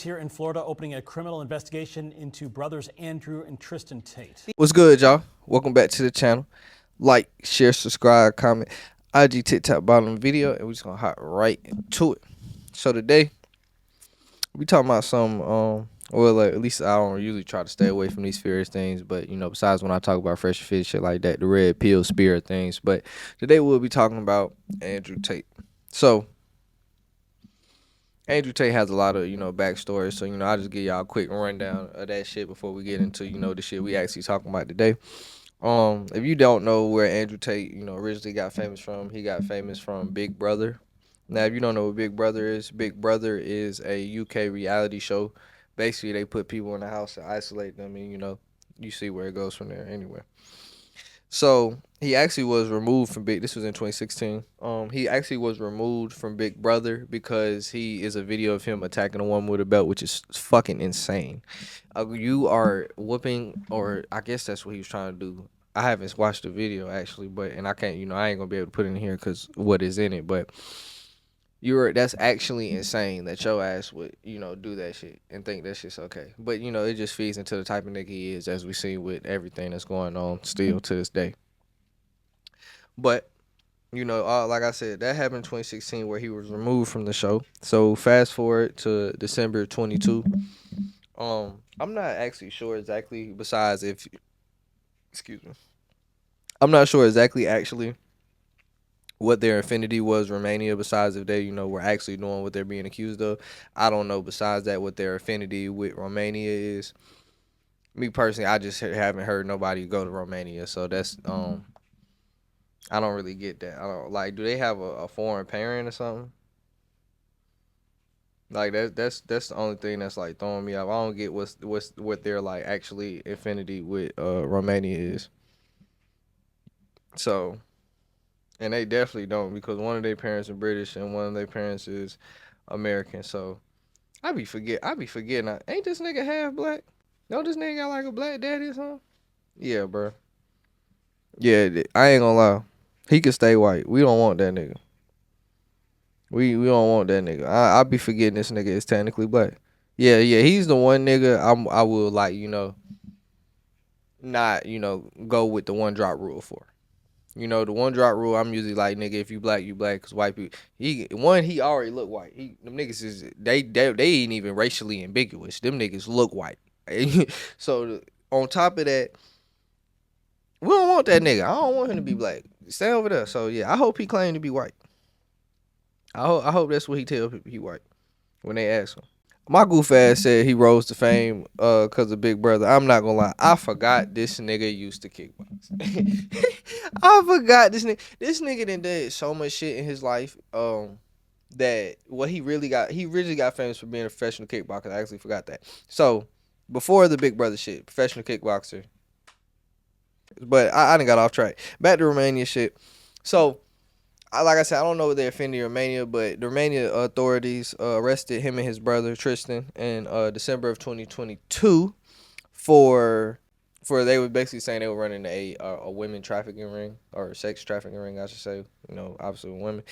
Here in Florida, opening a criminal investigation into brothers Andrew and Tristan Tate. What's good, y'all? Welcome back to the channel. Like, share, subscribe, comment, IG, TikTok, bottom of the video, and we're just gonna hop right into it. So today, we talking about some well, like, at least I don't usually try to stay away from these serious things, but besides when I talk about fresh fish, shit like that, the red pill spirit things. But today we'll be talking about Andrew Tate. So Andrew Tate has a lot of, backstory. So, I'll just give y'all a quick rundown of that shit before we get into, the shit we actually talking about today. If you don't know where Andrew Tate, originally got famous from, he got famous from Big Brother. Now, if you don't know what Big Brother is a UK reality show. Basically, they put people in the house and isolate them, and you see where it goes from there anyway. So he actually was removed from Big. This was in 2016. He actually was removed from Big Brother because he is a video of him attacking a woman with a belt, which is fucking insane. You are whooping, or I guess that's what he was trying to do. I haven't watched the video actually, but I can't. I ain't gonna be able to put it in here because what is in it. But that's actually insane that your ass would do that shit and think that shit's okay. But it just feeds into the type of nigga he is, as we see with everything that's going on still to this day. But like I said, that happened in 2016 where he was removed from the show. So fast forward to December 22. I'm not actually sure exactly. Besides, excuse me, I'm not sure exactly actually what their affinity was Romania. Besides, if they were actually doing what they're being accused of, I don't know. Besides that, what their affinity with Romania is. Me personally, I just haven't heard nobody go to Romania, so that's I don't really get that. I don't like. Do they have a foreign parent or something? Like that's the only thing that's like throwing me off. I don't get what their like actually affinity with Romania is. So, and they definitely don't, because one of their parents is British and one of their parents is American. So I be forgetting. Ain't this nigga half black? Don't this nigga got like a black daddy or something? Yeah, bro. Yeah, I ain't gonna lie. He could stay white. We don't want that nigga. We don't want that nigga. I be forgetting this nigga is technically black. Yeah, he's the one nigga I will like, not, go with the one drop rule for. The one drop rule, I'm usually like, nigga, if you black, you black, cause white people, he already look white. Them niggas is they ain't even racially ambiguous. Them niggas look white. So on top of that, we don't want that nigga. I don't want him to be black. Stay over there. So yeah, I hope he claimed to be white. I hope that's what he tell people, he white, when they ask him. My goof ass said he rose to fame cause of Big Brother. I'm not gonna lie, I forgot this nigga used to kickbox. I forgot this nigga. This nigga done did so much shit in his life. That what he really got famous for being a professional kickboxer. I actually forgot that. So before the Big Brother shit, professional kickboxer. But I done got off track. Back to Romania shit. So like I said, I don't know what they offended in Romania, but the Romania authorities arrested him and his brother Tristan in December of 2022 for they were basically saying they were running a women trafficking ring, or sex trafficking ring, I should say. Obviously women.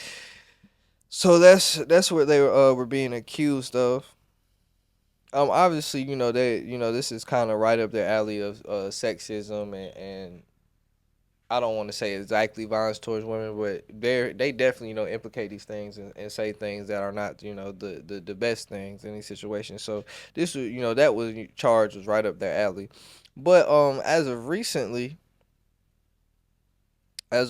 So that's what they were being accused of. Obviously, this is kind of right up their alley of sexism and I don't want to say exactly violence towards women, but they definitely implicate these things and say things that are not the best things in these situations. So this was that was charge was right up their alley, but as of recently, the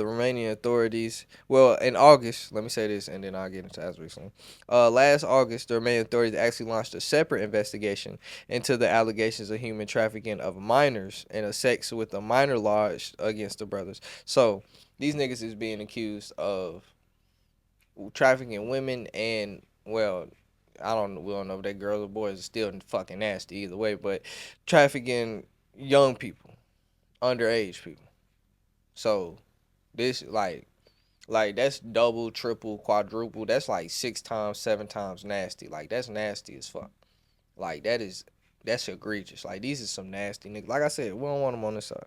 Romanian authorities, well, in August, let me say this and then I'll get into as recently. Last August, the Romanian authorities actually launched a separate investigation into the allegations of human trafficking of minors and a sex with a minor lodged against the brothers. So these niggas is being accused of trafficking women and, well, we don't know if they girls or boys are still fucking nasty either way, but trafficking young people, underage people. So this like that's double, triple, quadruple. That's like 6 times, 7 times nasty. Like that's nasty as fuck. Like that's egregious. Like these are some nasty niggas. Like I said, we don't want him on this side.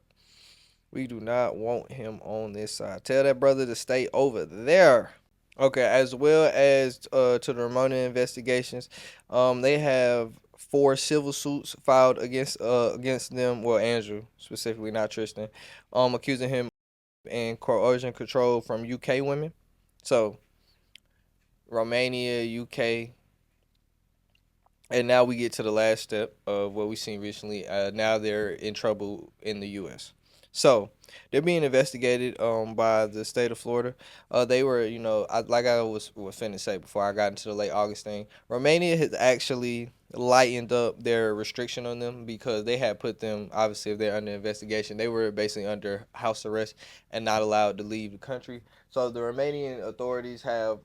We do not want him on this side. Tell that brother to stay over there. Okay, as well as to the Romania investigations, they have 4 civil suits filed against them. Well, Andrew specifically, not Tristan, accusing him and coercion control from UK women. So Romania, UK, and now we get to the last step of what we've seen recently. Now they're in trouble in the U.S. So they're being investigated by the state of Florida. They were, like I was finna say before I got into the late August thing. Romania has actually lightened up their restriction on them because they had put them, obviously, if they're under investigation, they were basically under house arrest and not allowed to leave the country. So the Romanian authorities have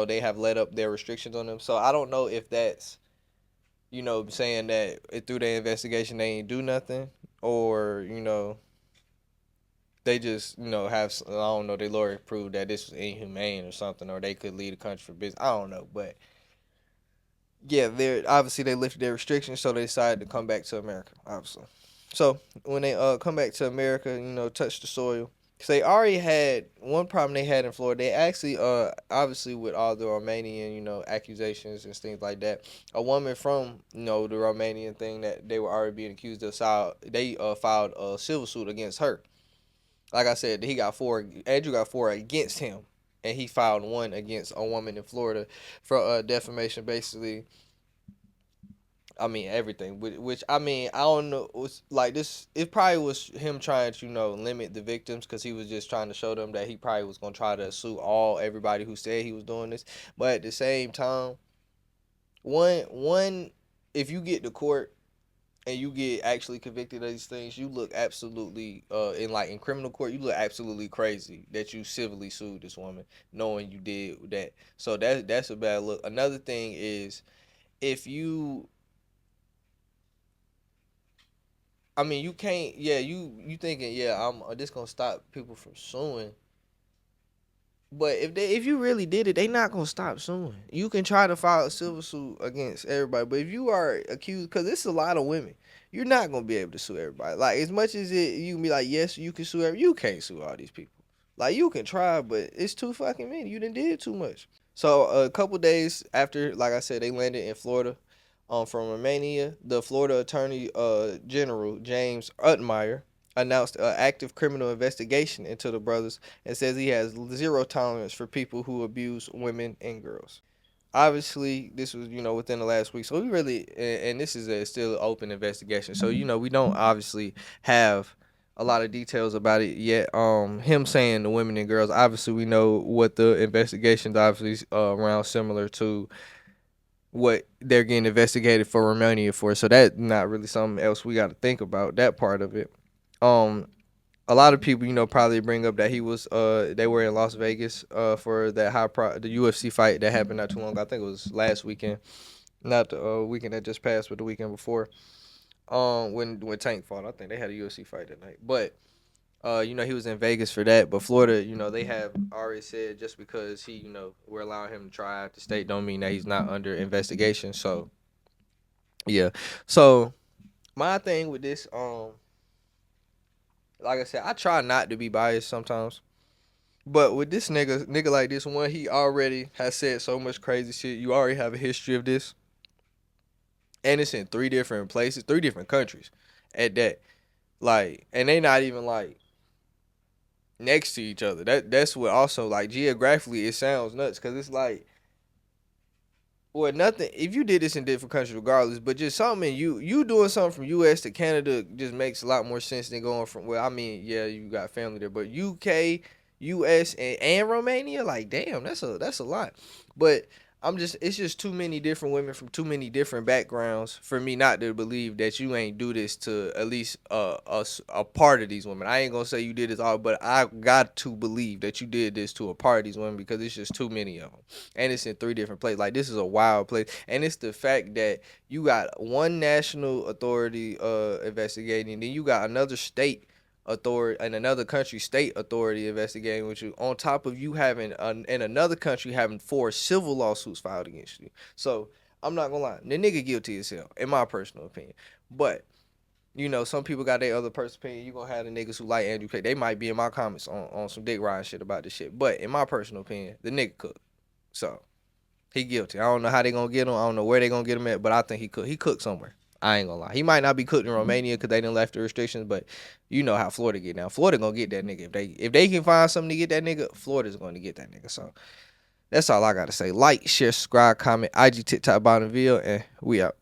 they have let up their restrictions on them. So I don't know if that's, saying that through their investigation they ain't do nothing, or they just have, I don't know, their lawyer proved that this was inhumane or something, or they could leave the country for business. I don't know, but yeah, they're obviously they lifted their restrictions, so they decided to come back to America. Obviously, so when they come back to America, touch the soil. Cause they already had one problem they had in Florida. They actually, obviously with all the Romanian, accusations and things like that. A woman from, the Romanian thing that they were already being accused of, they filed a civil suit against her. Like I said, Andrew got 4 against him, and he filed one against a woman in Florida for defamation, basically. I mean everything, which I mean I don't know. It was like this. It probably was him trying to limit the victims because he was just trying to show them that he probably was gonna try to sue everybody who said he was doing this. But at the same time, one if you get to court and you get actually convicted of these things, you look absolutely in criminal court, you look absolutely crazy that you civilly sued this woman knowing you did that. So that's a bad look. Another thing is if you I mean, you can't. Yeah, you thinking, yeah, I'm this gonna stop people from suing. But if you really did it, they not gonna stop suing. You can try to file a civil suit against everybody, but if you are accused, because it's a lot of women, you're not gonna be able to sue everybody. Like as much as you can be like, yes, you can sue you can't sue all these people. Like you can try, but it's too fucking many. You done did too much. So a couple days after, like I said, they landed in Florida, from Romania, the Florida Attorney General James Utmeyer announced an active criminal investigation into the brothers and says he has zero tolerance for people who abuse women and girls. Obviously, this was within the last week, so we really and this is a still open investigation. So we don't obviously have a lot of details about it yet. Him saying the women and girls. Obviously, we know what the investigations obviously around similar to what they're getting investigated for Romania for. So that's not really something else we got to think about that part of it. Um, a lot of people, probably bring up that they were in Las Vegas for that the UFC fight that happened not too long ago. I think it was last weekend, not the weekend that just passed, but the weekend before. When Tank fought, I think they had a UFC fight that night. But he was in Vegas for that. But Florida, they have already said just because we're allowing him to try out the state don't mean that he's not under investigation. So yeah. So my thing with this, like I said, I try not to be biased sometimes. But with this nigga like this one, he already has said so much crazy shit. You already have a history of this. And it's in 3 different places, 3 different countries at that. Like, and they not even like next to each other. That's what also like geographically it sounds nuts because it's like, well, nothing. If you did this in different countries, regardless, but just something you doing something from U.S. to Canada just makes a lot more sense than going from. Well, I mean, yeah, you got family there, but UK, U.S. and Romania, like, damn, that's a lot. But it's just too many different women from too many different backgrounds for me not to believe that you ain't do this to at least a part of these women. I ain't gonna say you did this all, but I got to believe that you did this to a part of these women because it's just too many of them, and it's in 3 different places. Like this is a wild place, and it's the fact that you got one national authority investigating, then you got another state authority and another country state authority investigating with you on top of you having in another country having 4 civil lawsuits filed against you. So I'm not gonna lie, the nigga guilty as hell in my personal opinion. But you know, some people got their other personal opinion. You gonna have the niggas who like Andrew Tate. They might be in my comments on some dick riding shit about this shit. But in my personal opinion, the nigga cooked. So he guilty. I don't know how they gonna get him. I don't know where they gonna get him at, but I think he cooked. He cooked somewhere. I ain't gonna lie. He might not be cooked in Romania because they didn't left the restrictions, but you know how Florida get down. Florida gonna get that nigga. If they can find something to get that nigga, Florida's gonna get that nigga. So that's all I gotta say. Like, share, subscribe, comment, IG, TikTok, bottom video, and we out.